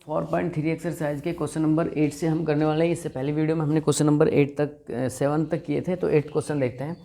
4.3 exercise के question number 8 से हम करने वाले हैं। इससे पहले वीडियो में हमने क्वेश्चन नंबर 7 तक किए थे, तो 8th क्वेश्चन देखते हैं।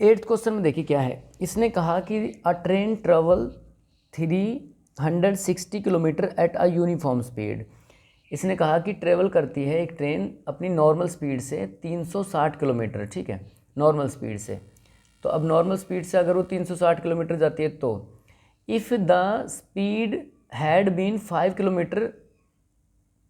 8th क्वेश्चन में देखिए क्या है। इसने कहा कि अ train travel 360 kilometre at a uniform speed. इसने कहा कि ट्रेवल करती है एक ट्रेन अपनी नॉर्मल स्पीड से 360 किलोमीटर, ठीक है, नॉर्मल स्पीड से। तो अब नॉर्मल स्पीड से अगर वो 360 किलोमीटर जाती है तो if the speed had been 5 kilometre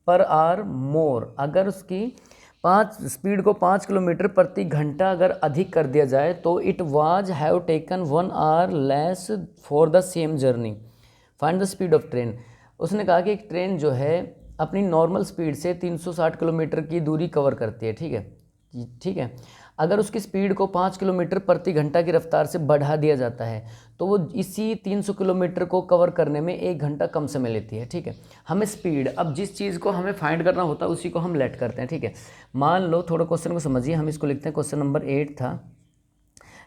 per hour more, अगर उसकी स्पीड को 5 किलोमीटर प्रति घंटा अगर अधिक कर दिया जाए तो it was have taken 1 our less for the same journey, find the speed of train. उसने कहा कि एक ट्रेन जो है अपनी नॉर्मल स्पीड से 360 किलोमीटर की दूरी कवर करती है, ठीक है। अगर उसकी स्पीड को 5 किलोमीटर प्रति घंटा की रफ्तार से बढ़ा दिया जाता है तो वो इसी 300 किलोमीटर को कवर करने में 1 घंटा कम समय लेती है, ठीक है। हमें स्पीड, अब जिस चीज़ को हमें फाइंड करना होता है उसी को हम लेट करते हैं, ठीक है। मान लो, थोड़ा क्वेश्चन को समझिए, हम इसको लिखते हैं। क्वेश्चन नंबर 8 था,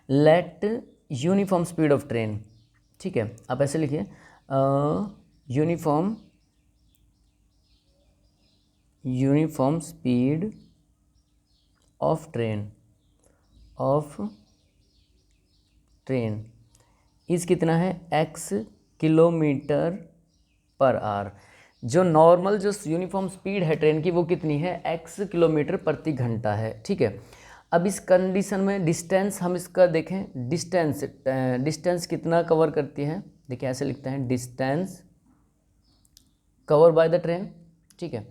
let uniform speed of train, ठीक है। आप ऐसे लिखिए, uniform speed of train is कितना है, x किलोमीटर पर आवर। जो नॉर्मल जो यूनिफॉर्म स्पीड है ट्रेन की वो कितनी है, x किलोमीटर प्रति घंटा है, ठीक है। अब इस कंडीशन में डिस्टेंस, हम इसका देखें, डिस्टेंस कितना कवर करती है। देखिए ऐसे लिखते हैं, distance cover by the train, ठीक है,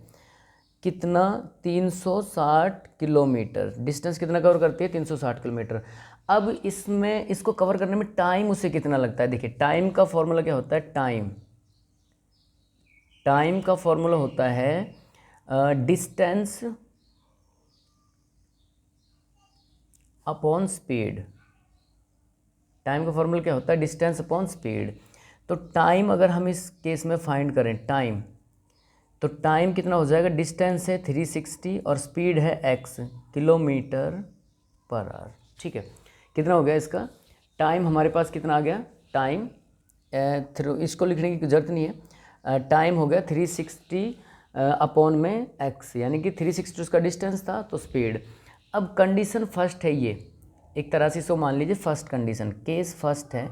कितना, 360 किलोमीटर। डिस्टेंस कितना कवर करती है, 360 किलोमीटर। अब इसमें इसको कवर करने में टाइम उसे कितना लगता है। देखिए टाइम का फॉर्मूला क्या होता है, टाइम का फॉर्मूला होता है डिस्टेंस अपॉन स्पीड। टाइम का फॉर्मूला क्या होता है, डिस्टेंस अपॉन स्पीड। तो टाइम अगर हम इस केस में फाइंड करें टाइम, तो टाइम कितना हो जाएगा, डिस्टेंस है 360 और स्पीड है x किलोमीटर पर आवर, ठीक है। कितना हो गया इसका टाइम, हमारे पास कितना आ गया टाइम, इसको लिखने की जरूरत नहीं है। टाइम हो गया 360 अपॉन में x, यानी कि 360 उसका डिस्टेंस था तो स्पीड। अब कंडीशन फर्स्ट है ये, एक तरह से इसको मान लीजिए फर्स्ट कंडीशन, केस फर्स्ट है।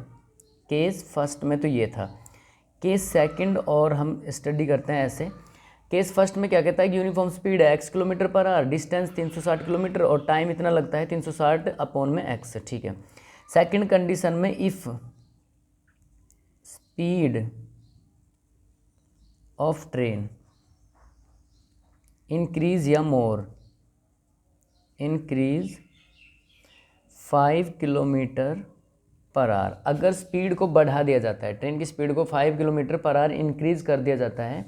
केस फर्स्ट में तो ये था, केस सेकंड और हम स्टडी करते हैं ऐसे। केस फर्स्ट में क्या कहता है कि यूनिफॉर्म स्पीड है x kilometre per our, distance 360 kilometre और टाइम इतना लगता है 360 अपॉन में x, ठीक है। सेकंड कंडीशन में if speed of train increase या मोर, इंक्रीज 5 किलोमीटर पर आवर, अगर स्पीड को बढ़ा दिया जाता है, ट्रेन की स्पीड को 5 किलोमीटर पर आवर इंक्रीज कर दिया जाता है,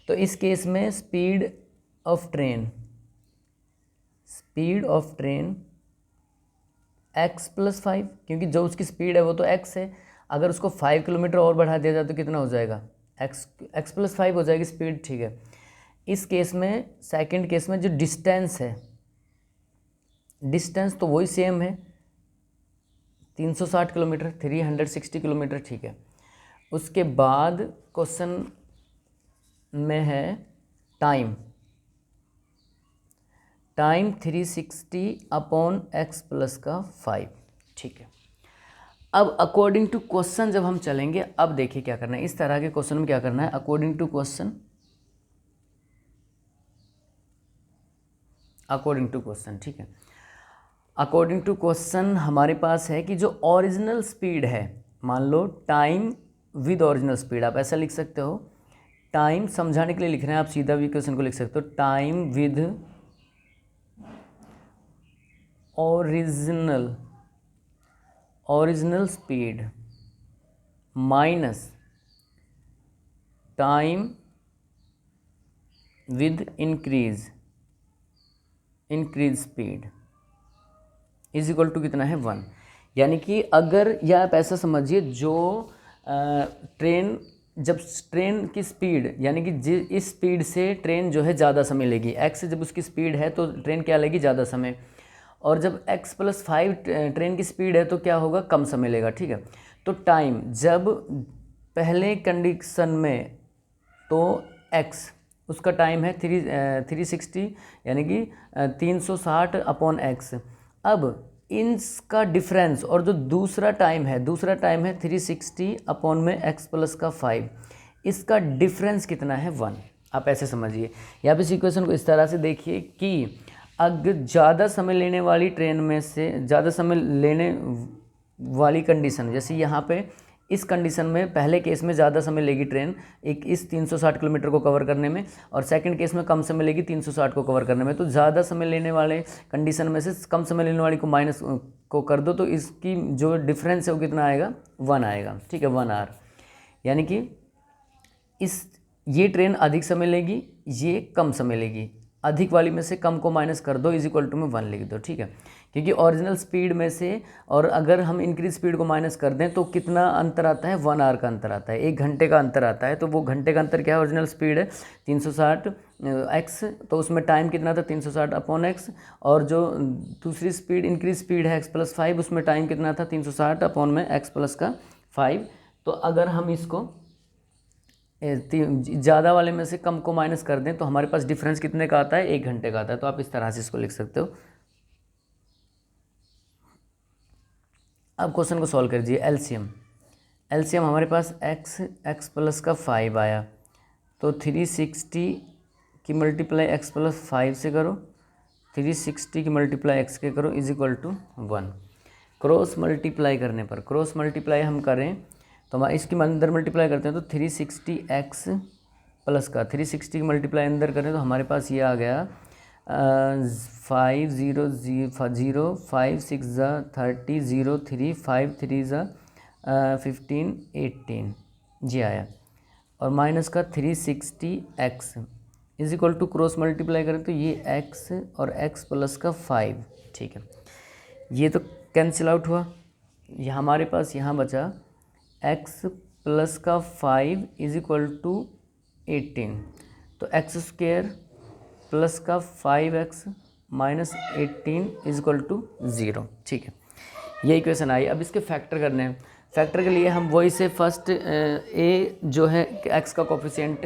तो इस केस में speed of train x plus 5, क्योंकि जो उसकी स्पीड है वो तो x है, अगर उसको 5 किलोमीटर और बढ़ा दिया जाए तो कितना हो जाएगा, x प्लस 5 हो जाएगी स्पीड, ठीक है। इस केस में, सेकंड केस में जो डिस्टेंस है, डिस्टेंस तो वही सेम है, 360 किलोमीटर, 360 किलोमीटर, ठीक है। उसके बाद क्वेश्चन में है टाइम 360 अपॉन x प्लस का 5, ठीक है। अब अकॉर्डिंग टू क्वेश्चन जब हम चलेंगे, अब देखिए क्या करना है, इस तरह के क्वेश्चन में क्या करना है, अकॉर्डिंग टू क्वेश्चन, ठीक है। अकॉर्डिंग टू क्वेश्चन हमारे पास है कि जो ओरिजिनल स्पीड है, मान लो टाइम विद ओरिजिनल स्पीड, आप ऐसा लिख सकते हो, टाइम समझाने के लिए लिख रहे हैं, आप सीधा भी क्वेश्चन को लिख सकते हो, time with original speed minus time with increase speed is equal to कितना है 1। यानी कि अगर, या आप ऐसा समझिए, जो ट्रेन की स्पीड, यानी कि इस स्पीड से ट्रेन जो है ज़्यादा समय लेगी, x जब उसकी स्पीड है तो ट्रेन क्या लेगी, ज़्यादा समय, और जब x प्लस 5 ट्रेन की स्पीड है तो क्या होगा, कम समय लेगा, ठीक है। तो टाइम जब पहले कंडीशन में तो एक्स, उसका टाइम है 360 यानी कि 360 अपॉन एक्स। अब इनका डिफरेंस और जो दूसरा टाइम है 360 अपॉन में एक्स प्लस का 5, इसका डिफरेंस कितना है 1। आप ऐसे समझिए, यहाँ पे इस इक्वेशन को इस तरह से देखिए कि अगर ज़्यादा समय लेने वाली ट्रेन में से ज़्यादा समय लेने वाली कंडीशन, जैसे यहाँ पे इस कंडीशन में पहले केस में ज़्यादा समय लेगी ट्रेन एक इस 360 किलोमीटर को कवर करने में, और सेकंड केस में कम समय लेगी 360 को कवर करने में। तो ज़्यादा समय लेने वाले कंडीशन में से कम समय लेने वाली को माइनस को कर दो, तो इसकी जो डिफरेंस है वो कितना आएगा, 1 आएगा। ठीक है, 1 आवर, यानी कि ये ट्रेन अधिक समय लेगी, ये कम समय लेगी, अधिक वाली में से कम को माइनस कर दो, इज इक्वल टू में 1 लिख दो। ठीक है, क्योंकि ओरिजिनल स्पीड में से और अगर हम इंक्रीज स्पीड को माइनस कर दें तो कितना अंतर आता है, 1 आवर का अंतर आता है, 1 घंटे का अंतर आता है। तो वो घंटे का अंतर क्या है, ओरिजिनल स्पीड है 360 एक्स, तो उसमें टाइम कितना था 360 अपॉन एक्स, और जो दूसरी स्पीड इंक्रीज स्पीड है एक्स प्लस 5, उसमें टाइम कितना था 360 अपॉन में एक्स प्लस का 5। तो अगर हम इसको ज़्यादा वाले में से कम को माइनस कर दें तो हमारे पास डिफरेंस कितने का आता है, 1 घंटे का आता है। तो आप इस तरह से इसको लिख सकते हो। अब क्वेश्चन को सॉल्व कर दीजिए। एलसीएम हमारे पास एक्स प्लस का 5 आया, तो 360 की मल्टीप्लाई एक्स प्लस 5 से करो, 360 की मल्टीप्लाई एक्स के करो, is equal to 1। Cross multiply करने पर, क्रॉस मल्टीप्लाई हम करें तो हम इसकी अंदर मल्टीप्लाई करते हैं तो 360 एक्स प्लस का 360 की मल्टीप्लाई अंदर करें तो हमारे पास ये आ गया 5 0 0 5 6 ज़ा 30 0 3 5 3 ज़ा 15 18 जी आया, और माइनस का 360 x is equal to cross multiply करें तो ये एक्स और एक्स प्लस का 5। ठीक है, ये तो कैंसिल आउट हुआ, ये हमारे पास यहाँ बचा एक्स प्लस का 5 इज इक्वल टू 18, तो एक्स स्क्वेयर प्लस का 5x minus 18 is equal to 0। ठीक है, ये इक्वेशन आई। अब इसके फैक्टर करने हैं। फैक्टर के लिए हम वही से फर्स्ट ए जो है x का कोफिशिएंट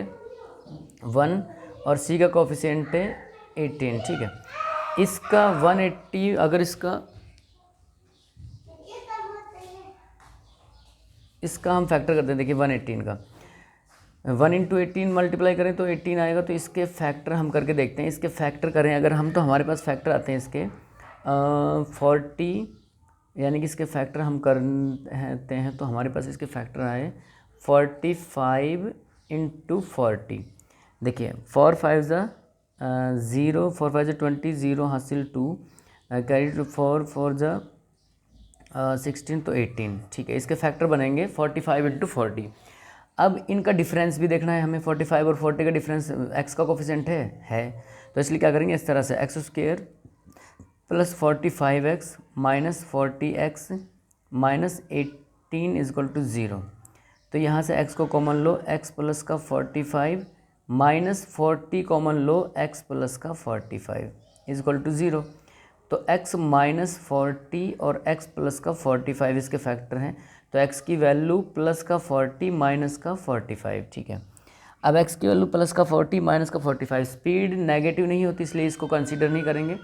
1 और c का कोफिशिएंट 18। ठीक है, इसका 180 अगर इसका हम फैक्टर करते हैं, देखिए 118 का 1 इंटू 18 मल्टीप्लाई करें तो 18 आएगा। तो इसके फैक्टर हम करके देखते हैं, इसके फैक्टर करें अगर हम तो हमारे पास फैक्टर आते हैं इसके 40, यानी कि इसके फैक्टर हम करते हैं तो हमारे पास इसके फैक्टर आए 45 इंटू 40। देखिए 4 5 ज़ा 0, 4 5 ज़ा 20, 0 हासिल 2, कैरी टू 4 4 ज़ा 16 तो 18। ठीक है, इसके फैक्टर बनेंगे 45 इंटू 40। अब इनका डिफरेंस भी देखना है हमें, 45 और 40 का डिफरेंस x का कोफिशिएंट है, तो इसलिए क्या करेंगे इस तरह से x square plus 45x minus 40x minus 18 is equal to 0। तो यहाँ से x को कॉमन लो, x प्लस का 45 माइनस 40 कॉमन लो, x प्लस का 45 इज इक्वल टू 0। तो x माइनस 40 और x प्लस का 45 इसके फैक्टर हैं, तो x की वैल्यू प्लस का 40 माइनस का 45। ठीक है, अब x की वैल्यू प्लस का 40 माइनस का 45, स्पीड नेगेटिव नहीं होती इसलिए इसको कंसीडर नहीं करेंगे।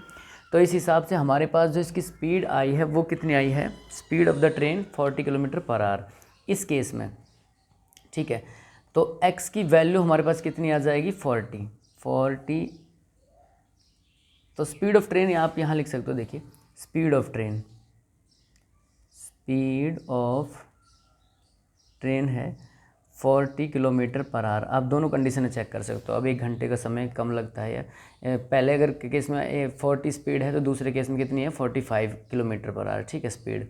तो इस हिसाब से हमारे पास जो इसकी स्पीड आई है वो कितनी आई है, speed of the train 40 kilometre per our इस केस में। ठीक है, तो x की वैल्यू हमारे पास कितनी आ जाएगी 40। तो स्पीड ऑफ ट्रेन आप यहाँ लिख सकते हो, देखिए स्पीड ऑफ ट्रेन है 40 किलोमीटर पर आवर। आप दोनों कंडीशन चेक कर सकते हो। अब 1 घंटे का समय कम लगता है, या पहले अगर केस में 40 स्पीड है तो दूसरे केस में कितनी है 45 किलोमीटर पर आवर। ठीक है, स्पीड।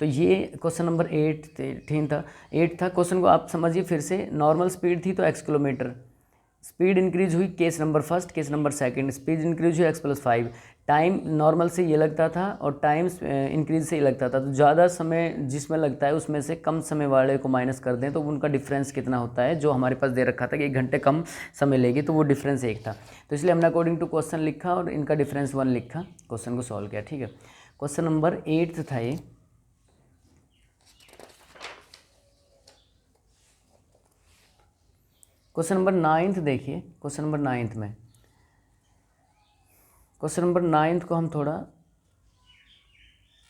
तो ये क्वेश्चन नंबर 8 था। क्वेश्चन को आप समझिए फिर से। नॉर्मल स्पीड थी तो x किलोमीटर, स्पीड इंक्रीज हुई case number first, case number second speed increase हुई x प्लस 5, टाइम नॉर्मल से ये लगता था और टाइम इंक्रीज से ये लगता था। तो ज़्यादा समय जिसमें लगता है उसमें से कम समय वाले को माइनस कर दें तो उनका डिफरेंस कितना होता है, जो हमारे पास दे रखा था कि 1 घंटे कम समय लेगी, तो वो डिफरेंस 1 था। तो इसलिए हमने अकॉर्डिंग टू क्वेश्चन लिखा और इनका डिफरेंस 1 लिखा, क्वेश्चन को सॉल्व किया। ठीक है, क्वेश्चन नंबर 8 था ये। क्वेश्चन नंबर 9 देखिए, क्वेश्चन नंबर 9 में, क्वेश्चन नंबर 9 को हम थोड़ा